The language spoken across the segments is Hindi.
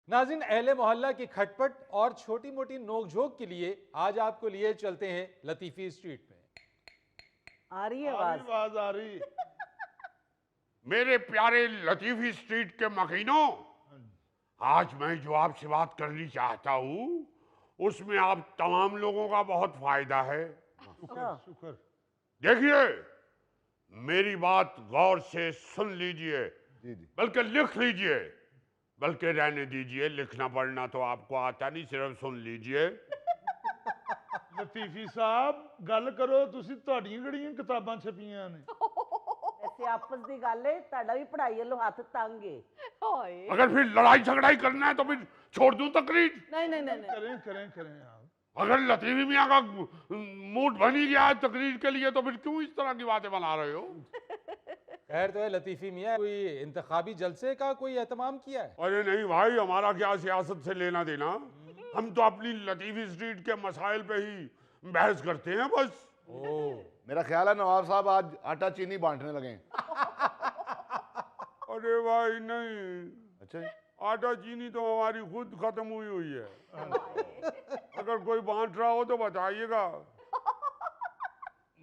नाज़रीन, अहले मोहल्ला की खटपट और छोटी मोटी नोकझोंक के लिए आज आपको लिए चलते हैं लतीफ़ी स्ट्रीट में। आ रही है आवाज? आवाज आ रही। मेरे प्यारे लतीफी स्ट्रीट के मकीनों, आज मैं जो आपसे बात करनी चाहता हूँ उसमें आप तमाम लोगों का बहुत फायदा है। शुक्र शुक्र। देखिए, मेरी बात गौर से सुन लीजिए, बल्कि लिख लीजिए, बल्कि रहने दीजिए, लिखना पढ़ना तो आपको आता नहीं, सिर्फ सुन लीजिए। लतीफी साहब गल करो, तुसी ਤੁਹਾਡੀਆਂ ਕਿਹੜੀਆਂ ਕਿਤਾਬਾਂ ਛਪੀਆਂ ਨੇ? ऐसे आपस की गल है, ਤੁਹਾਡਾ भी पढ़ाई वालों हाथ तंग है। अगर फिर लड़ाई झगड़ाई करना है तो फिर छोड़ दूं तकरीर। नहीं नहीं नहीं करें करें करें आप। अगर लतीफी मियाँ का मूड बन ही गया है तकरीर के लिए तो फिर क्यों इस तरह की बातें बना रहे हो? खैर तो है लतीफ़ी मियाँ, कोई इंतखाबी जलसे का कोई एहतमाम किया है? अरे नहीं भाई, हमारा क्या सियासत से लेना देना, हम तो अपनी लतीफी स्ट्रीट के मसाइल पे ही बहस करते हैं बस। मेरा ख्याल है नवाब साहब आज आटा चीनी बांटने लगे हैं। अरे भाई नहीं, अच्छा जी। आटा चीनी तो हमारी खुद खत्म हुई है। अगर कोई बांट रहा हो तो बताइएगा।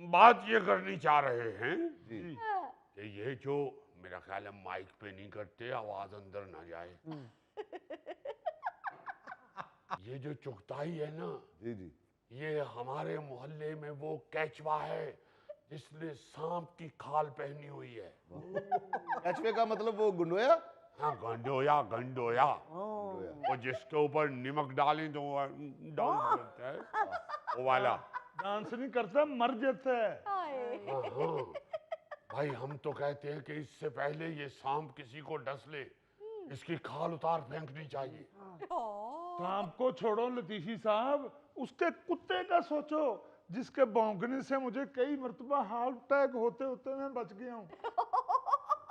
बात ये करनी चाह रहे हैं कि ये जो मेरा ख्याल है माइक पे नहीं करते, आवाज अंदर ना जाए। ये जो चुगताई है ना, जी जी, ये हमारे मोहल्ले में वो कैचवा है जिसने सांप की खाल पहनी हुई है। कछुए का मतलब वो गुंडोया? हाँ, गंडोया गंडोया, वो जिसके ऊपर नमक डालें तो वो डांस करता है, वो वाला। डांस नहीं करता, मर जाता है। हाँ हाँ भाई, हम तो कहते हैं कि इससे पहले ये सांप किसी को डस ले, इसकी खाल उतार फेंकनी चाहिए। सांप को छोड़ो लतीफी साहब, उसके कुत्ते का सोचो जिसके भौंकने से मुझे कई मर्तबा हार्ट अटैक होते होते मैं बच गया हूँ।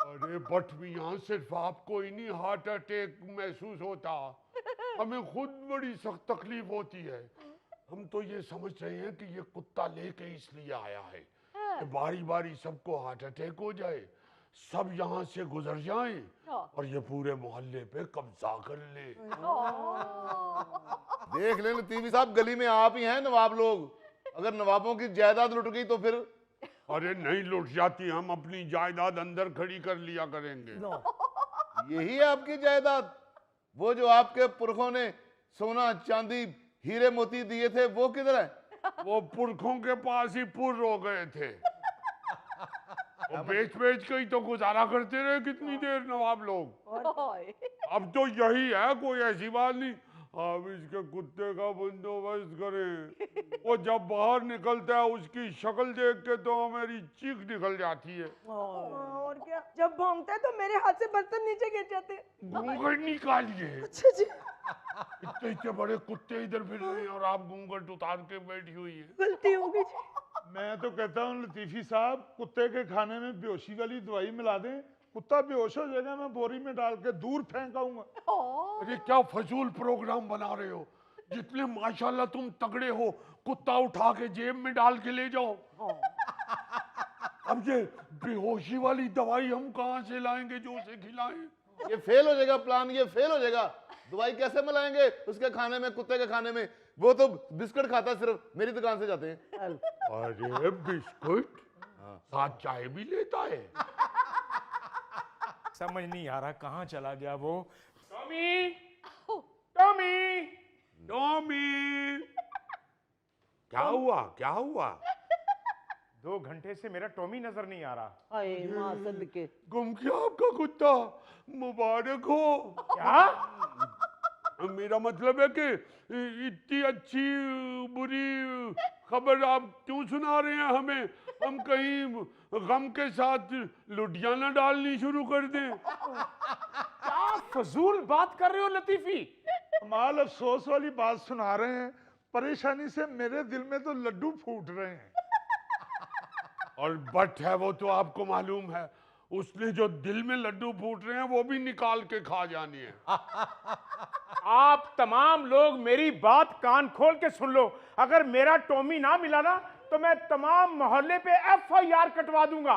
अरे बट मियाँ, सिर्फ आपको ही नहीं हार्ट अटैक महसूस होता, हमें खुद बड़ी सख्त तकलीफ होती है। हम तो ये समझ रहे हैं कि ये कुत्ता लेके इसलिए आया है कि बारी बारी सबको हार्ट अटैक हो जाए, सब यहाँ से गुजर जाएं और ये पूरे मोहल्ले पे कब्जा कर ले। देख लें लतीफी साहब, गली में आप ही हैं नवाब लोग। अगर नवाबों की जायदाद लुट गई तो फिर? अरे नहीं लुट जाती, हम अपनी जायदाद अंदर खड़ी कर लिया करेंगे। यही है आपकी जायदाद? वो जो आपके पुरखों ने सोना चांदी हीरे मोती दिए थे वो किधर है? वो पुरखों के पास ही पुर हो गए थे, वो बेच बेच के ही तो गुजारा करते रहे कितनी देर नवाब लोग। अब तो यही है, कोई ऐसी बात नहीं। अब इसके कुत्ते का बंदोबस्त करें, वो जब बाहर निकलता है उसकी शक्ल देख के तो मेरी चीख निकल जाती है। और क्या, जब भौंकता है तो मेरे हाथ से बर्तन नीचे गिर जाते हैं। घूंघट निकालिए। अच्छा जी, इतने इतने बड़े कुत्ते इधर फिर रहे हैं और आप घूंघट उतार के बैठी हुई है। गलती हो गई जी। मैं तो कहता हूँ लतीफी साहब, कुत्ते के खाने में बेहोशी वाली दवाई मिला दें, कुत्ता बेहोश हो जाएगा, मैं बोरी में डाल के दूर फेंक आऊंगा। अरे क्या फजूल प्रोग्राम बना रहे हो, जितने माशाल्लाह तुम तगड़े हो, कुत्ता उठा के जेब में डाल के ले जाओ। अब ये बेहोशी वाली दवाई हम कहाँ से लाएंगे जो उसे खिलाएं? ये फेल हो जाएगा प्लान, ये फेल हो जाएगा। दवाई कैसे मिलाएंगे उसके खाने में, कुत्ते के खाने में? वो तो बिस्किट खाता है, सिर्फ मेरी दुकान से जाते हैं। अरे बिस्कुट साथ चाय भी लेता है? समझ नहीं आ रहा कहाँ चला गया वो। टॉमी, टॉमी, टॉमी, क्या हुआ क्या हुआ? 2 घंटे से मेरा टॉमी नजर नहीं आ रहा। हाय मां सदके। गुम गया आपका कुत्ता, मुबारक हो। क्या? मेरा मतलब है कि इतनी अच्छी बुरी खबर आप क्यों सुना रहे हैं हमें? हम कहीं गम के साथ लुटियाना डालनी शुरू कर दें? क्या फजूल बात कर रहे हो लतीफी? कमाल अफसोस वाली बात सुना रहे हैं, परेशानी से मेरे दिल में तो लड्डू फूट रहे हैं। और बट है वो तो आपको मालूम है, उसने जो दिल में लड्डू फूट रहे हैं वो भी निकाल के खा जानी है। आप तमाम लोग मेरी बात कान खोल के सुन लो, अगर मेरा टॉमी ना मिला ना तो मैं तमाम मोहल्ले पे FIR कटवा दूंगा।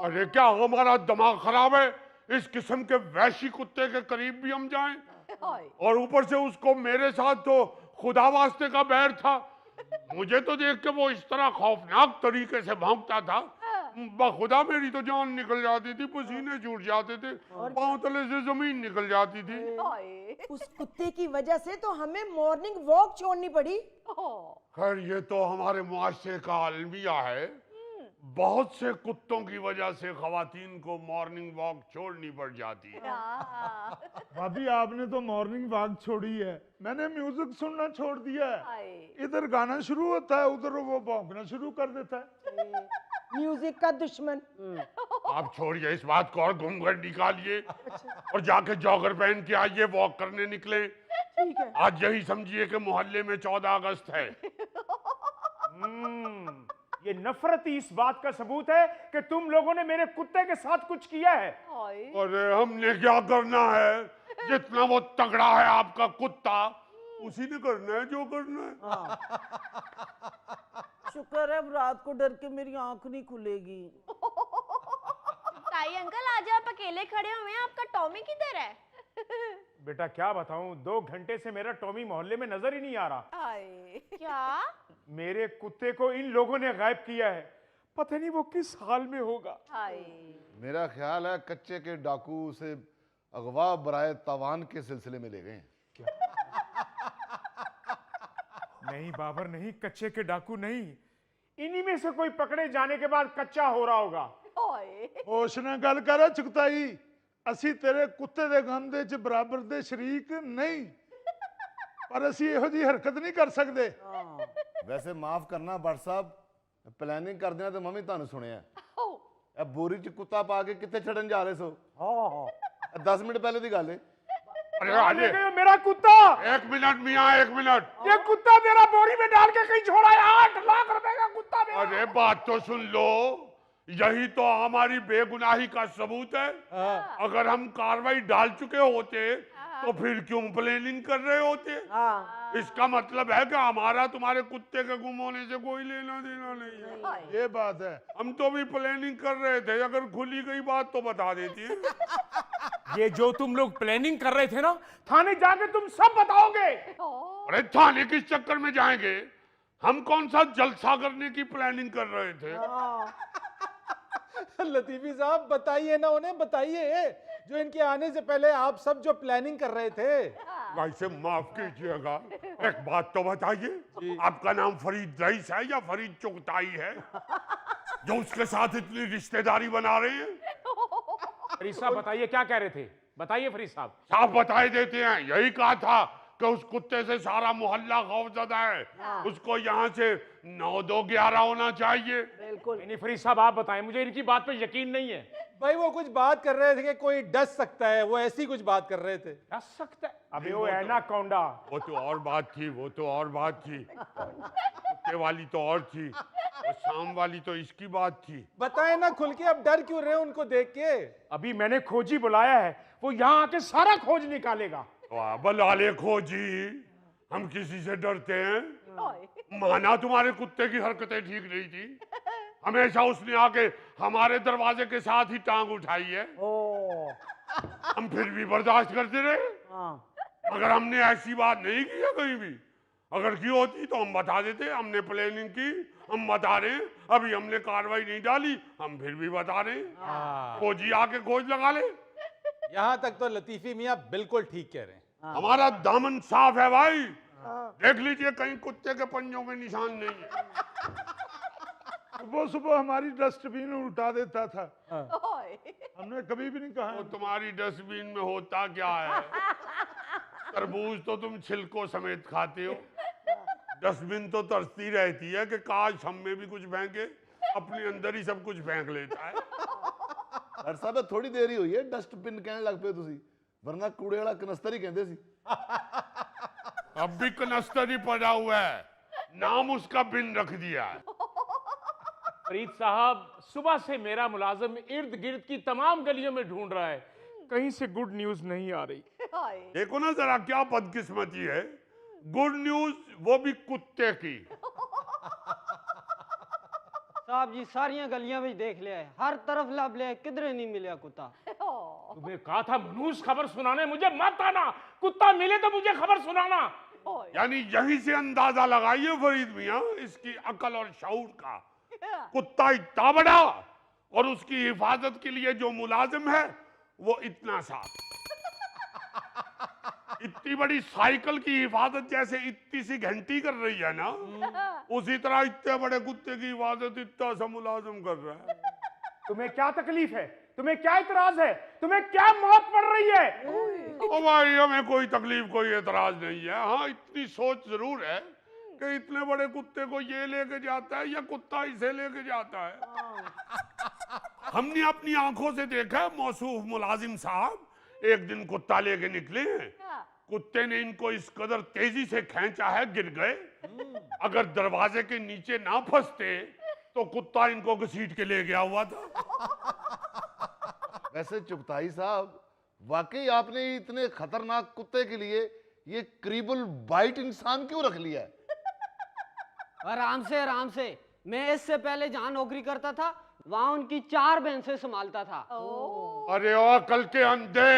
अरे क्या हमारा दिमाग खराब है? इस किस्म के वैशी कुत्ते के करीब भी हम जाएं? और ऊपर से उसको मेरे साथ तो खुदा वास्ते का बैर था। मुझे तो देख के वो इस तरह खौफनाक तरीके से भौंकता था, बखुदा मेरी तो जान निकल जाती थी, पसीने छूट जाते थे, पांव तले से जमीन निकल जाती थी। उस कुत्ते की वजह से तो हमें मॉर्निंग वॉक छोड़नी पड़ी। खैर ये तो हमारे मुआशरे का अलमिया है, बहुत से कुत्तों की वजह से खवातीन को मॉर्निंग वॉक छोड़नी पड़ जाती है। भाभी आपने तो मॉर्निंग वॉक छोड़ी है, मैंने म्यूजिक सुनना छोड़ दिया है। इधर गाना शुरू होता है, उधर वो भौंकना शुरू कर देता है। म्यूजिक का दुश्मन। आप छोड़िए इस बात को और घूंघट निकालिए और जाके जॉगर पहन के आइए, वॉक करने निकले। ठीक है। आज यही समझिए कि मोहल्ले में 14 अगस्त है। ये नफरत ही इस बात का सबूत है कि तुम लोगों ने मेरे कुत्ते के साथ कुछ किया है। अरे हमने क्या करना है, जितना वो तगड़ा है आपका कुत्ता उसी ने करना है जो करना है। शुक्र है अब रात को डर के मेरी आंख नहीं खुलेगी। ताई अंकल आज आप अकेले खड़े हुए हैं, आपका टॉमी किधर है? बेटा क्या बताऊं, 2 घंटे से मेरा टॉमी मोहल्ले में नजर ही नहीं आ रहा। क्या? मेरे कुत्ते को इन लोगों ने गायब किया है, पता नहीं वो किस हाल में होगा। मेरा ख्याल है कच्चे के डाकू उसे अगवा बराए तावान के सिलसिले में ले गए हैं। नहीं बाबर नहीं, कच्चे के डाकू नहीं, इन्हीं में से कोई पकड़े जाने के बाद कच्चा हो रहा होगा। होश ना गल कर चुगताई, असी तेरे कुत्ते दे गम दे च बराबर दे शरीक नहीं, पर असी इहो जी हरकत नहीं कर सकते। वैसे माफ करना भट्ट साहब, प्लानिंग करदे आ ते मम्मी तुहानू सुनिया ए बोरी च कुत्ता पा के कित्थे छड़न जा रहे सो? 10 मिनट पहले दी गल है। अरे आजे ये मेरा कुत्ता, 1 मिनट मियाँ 1 मिनट। ये कुत्ता मेरा बोरी में डाल के कहीं छोड़ा है। 8 लाख रुपए का कुत्ता मेरा। अरे बात तो सुन लो, यही तो हमारी बेगुनाही का सबूत है। अगर हम कार्रवाई डाल चुके होते तो फिर क्यों प्लानिंग कर रहे होते? इसका मतलब है कि हमारा तुम्हारे कुत्ते के गुम होने से कोई लेना देना नहीं है। ये बात है। हम तो भी प्लानिंग कर रहे थे, अगर खुली गई बात तो बता देती है। ये जो तुम लोग प्लानिंग कर रहे थे ना, थाने जाके तुम सब बताओगे। अरे थाने किस चक्कर में जाएंगे, हम कौन सा जलसा करने की प्लानिंग कर रहे थे। लतीफी साहब बताइए ना उन्हें, बताइए जो इनके आने से पहले आप सब जो प्लानिंग कर रहे थे। वैसे माफ कीजिएगा, एक बात तो बताइए, आपका नाम फरीद रईस है या फरीद चुगताई है, जो उसके साथ इतनी रिश्तेदारी बना रहे हैं? फरीद साहब बताइए क्या कह रहे थे, बताइए फरीद साहब। साफ बताए देते हैं, यही कहा था कि उस कुत्ते से सारा मोहल्ला खौफजदा है, उसको यहाँ से 9-2-11 होना चाहिए। बिल्कुल। नहीं फरीद साहब आप बताएं, मुझे इनकी बात पे यकीन नहीं है। भाई वो कुछ बात कर रहे थे कि कोई डस सकता है, वो ऐसी कुछ बात कर रहे थे। डस सकता है? अबे वो एनाकोंडा। वो तो और बात थी, वो तो और बात थी, कुत्ते वाली तो और थी, और शाम वाली तो इसकी बात थी। बताए ना खुल के, अब डर क्यों रहे हो उनको देख के? अभी मैंने खोजी बुलाया है, वो यहाँ आके सारा खोज निकालेगा। बुला ले खोजी, हम किसी से डरते हैं? माना तुम्हारे कुत्ते की हरकतें ठीक नहीं थी, हमेशा उसने आके हमारे दरवाजे के साथ ही टांग उठाई है, हम फिर भी बर्दाश्त करते रहे। अगर हमने ऐसी बात नहीं की है कहीं भी, अगर की होती तो हम बता देते, हमने प्लानिंग की, हम बता रहे हैं। अभी हमने कार्रवाई नहीं डाली, हम फिर भी बता रहे हैं। खोजी आके खोज लगा ले। यहाँ तक तो लतीफी मियाँ बिल्कुल ठीक कह रहे हैं। हमारा दामन साफ है भाई, देख लीजिए कहीं कुत्ते के पंजों में निशान नहीं है। सुबह सुबह हमारी डस्टबिन उल्टा देता था, हमने कभी भी नहीं कहा। वो तुम्हारी डस्टबिन में होता क्या है, तरबूज तो तुम छिलकों समेत खाते हो, डस्टबिन तो तरसती रहती है कि काश हम में भी कुछ फेंके, अपने अंदर ही सब कुछ फेंक लेता है। भट्ट साहब थोड़ी देर ही हुई है डस्टबिन कहने लग पे तुसी, वरना कूड़े वाला कनस्तर ही कहंदे सी। अब भी कनस्तर ही पड़ा हुआ है, नाम उसका बिन रख दिया है। फरीद साहब सुबह से मेरा मुलाजिम इर्द गिर्द की तमाम गलियों में ढूंढ रहा है, कहीं से गुड न्यूज नहीं आ रही। देखो ना जरा क्या बदकिस्मती है, गुड न्यूज वो भी कुत्ते की। साहब जी सारियां गलियां में देख लिया है, हर तरफ लब लिया, किधरे नहीं मिला कुत्ता। तुम्हें कहा था मनूस खबर सुनाने मुझे मत आना, कुत्ता मिले तो मुझे खबर सुनाना। यानी यहीं से अंदाजा लगाइए फरीद मियाँ इसकी अकल और शऊर का। कुत्ता इतना बड़ा और उसकी हिफाजत के लिए जो मुलाजिम है वो इतना सा। इतनी बड़ी साइकिल की हिफाजत जैसे इतनी सी घंटी कर रही है ना, उसी तरह इतने बड़े कुत्ते की हिफाजत इतना सा मुलाजिम कर रहा है। तुम्हें क्या तकलीफ है, तुम्हें क्या इतराज है, तुम्हें क्या मौत पड़ रही है? ओ भाई हमें कोई तकलीफ कोई एतराज नहीं है। हाँ इतनी सोच जरूर है कि इतने बड़े कुत्ते को ये लेके जाता है या कुत्ता इसे लेके जाता है। हमने अपनी आंखों से देखा मौसूफ मुलाजिम साहब एक दिन कुत्ता लेके निकले हैं, कुत्ते ने इनको इस कदर तेजी से खींचा है गिर गए। अगर दरवाजे के नीचे ना फंसते तो कुत्ता इनको घसीट के ले गया हुआ था। वैसे चुगताई साहब, वाकई आपने इतने खतरनाक कुत्ते के लिए ये क्रीबल बाइट इंसान क्यों रख लिया है? आराम से आराम से। मैं इससे पहले जहाँ नौकरी करता था वहां उनकी 4 भैंसें संभालता था। अरे ओ कल के अंधे,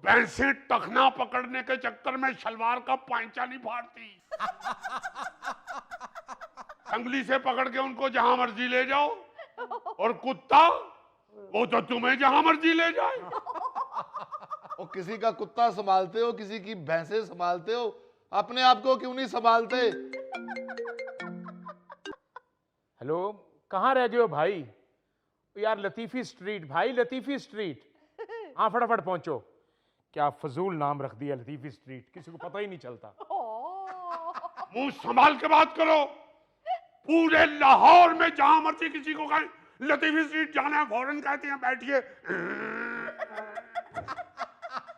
भैंसें टखना पकड़ने के चक्कर में शलवार का पांचा नहीं फाड़ती। अंगली से पकड़ के उनको जहां मर्जी ले जाओ, और कुत्ता वो तो तुम्हें जहां मर्जी ले जाए। और किसी का कुत्ता संभालते हो, किसी की भैंसें संभालते हो, अपने आप को क्यों नहीं संभालते? हेलो, कहाँ रह गए हो भाई? यार लतीफी स्ट्रीट भाई, लतीफी स्ट्रीट। हाँ फटाफट पहुंचो। क्या फजूल नाम रख दिया लतीफी स्ट्रीट, किसी को पता ही नहीं चलता। मुंह संभाल के बात करो। पूरे लाहौर में जहां मर्जी किसी को कहें लतीफी स्ट्रीट जाना है, फौरन कहते हैं बैठिए,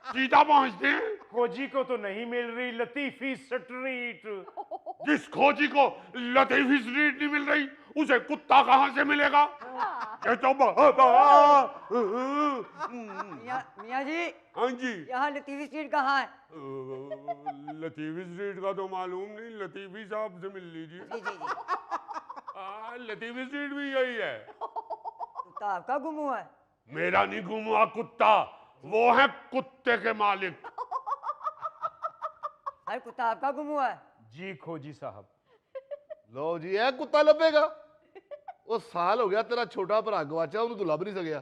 सीधा पहुंचते हैं। खोजी को तो नहीं मिल रही लतीफी स्ट्रीट। जिस खोजी को लतीफी स्ट्रीट नहीं मिल रही उसे कुत्ता कहां से मिलेगा? ये तो मियाँ जी, हाँ जी, यहाँ लतीफी स्ट्रीट कहाँ है? लतीफी स्ट्रीट का तो मालूम नहीं, लतीफी साहब से मिल लीजिए। जी जी जी। लतीफी स्ट्रीट भी यही है। कुत्ता आपका गुम हुआ है? मेरा नहीं गुम हुआ कुत्ता, वो है कुत्ते के मालिक। अरे कुत्ता आपका गुम हुआ है? जी खोजी साहब। लो जी, है कुत्ता लभेगा? वो साल हो गया तेरा छोटा भरा गवाचा, उन्हें तू लभ नहीं सकिया।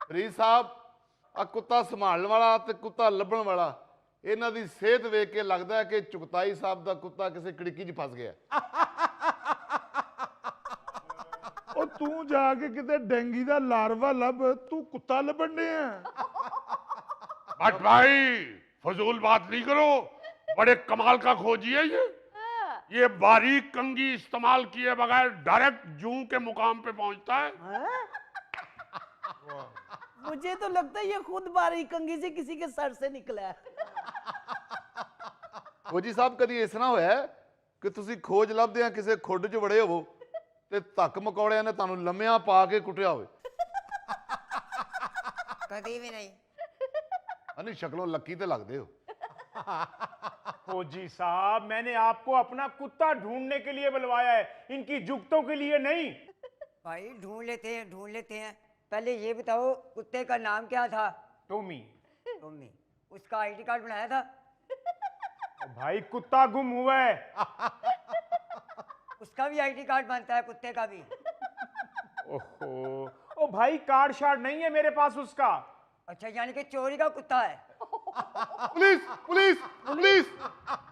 फरीद साहब, आ कुत्ता संभालने वाला ते कुत्ता लभण वाला, इन्हां दी सेहत वेख के लगता है कि चुगताई साहब दा कुत्ता किसी कड़िकी च फस गया। ਉਹ ਤੂੰ ਜਾ ਕੇ ਕਿਤੇ ਡੈਂਗੀ ਦਾ ਲਾਰਵਾ ਲੱਭ, ਤੂੰ ਕੁੱਤਾ ਲੱਭਣ ਡਿਆ। भट्ट भाई फजूल बात नहीं करो, बड़े कमाल का खोजी है ये बारीक कंगी इस्तेमाल किए बगैर डायरेक्ट जू के मुकाम पे पहुंचता है। मुझे तो लगता है ये खुद बारीक कंघी से किसी के सर से निकला है। खोजी साहब, कदी इस तरह होया कि तुसी खोज लभदे आ किसी खुड च वड़े होवो ते धक्क मकौड़िਆਂ ने ਤੁਹਾਨੂੰ ਲੰਮਿਆਂ ਪਾ ਕੇ ਕੁੱਟਿਆ ਹੋਵੇ? कभी भी नहीं। नहीं शक्लों लक्की ते लगदे हो। खोजी साहब, मैंने आपको अपना कुत्ता ढूंढने के लिए बुलवाया है, इनकी जुगतों के लिए नहीं। भाई ढूंढ लेते हैं, ढूंढ लेते हैं। पहले ये बताओ कुत्ते का नाम क्या था? टोमी। टॉमी। उसका आईडी कार्ड बनाया था? भाई कुत्ता गुम हुआ है। उसका भी आईडी कार्ड बनता है, कुत्ते का भी। ओहो, ओ भाई कार्ड शार्ड नहीं है मेरे पास उसका। अच्छा, यानी कि चोरी का कुत्ता है। Police police police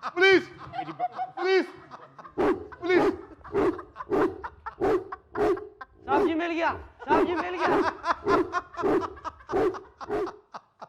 police police police. साहब जी मिल गया, साहब जी मिल गया।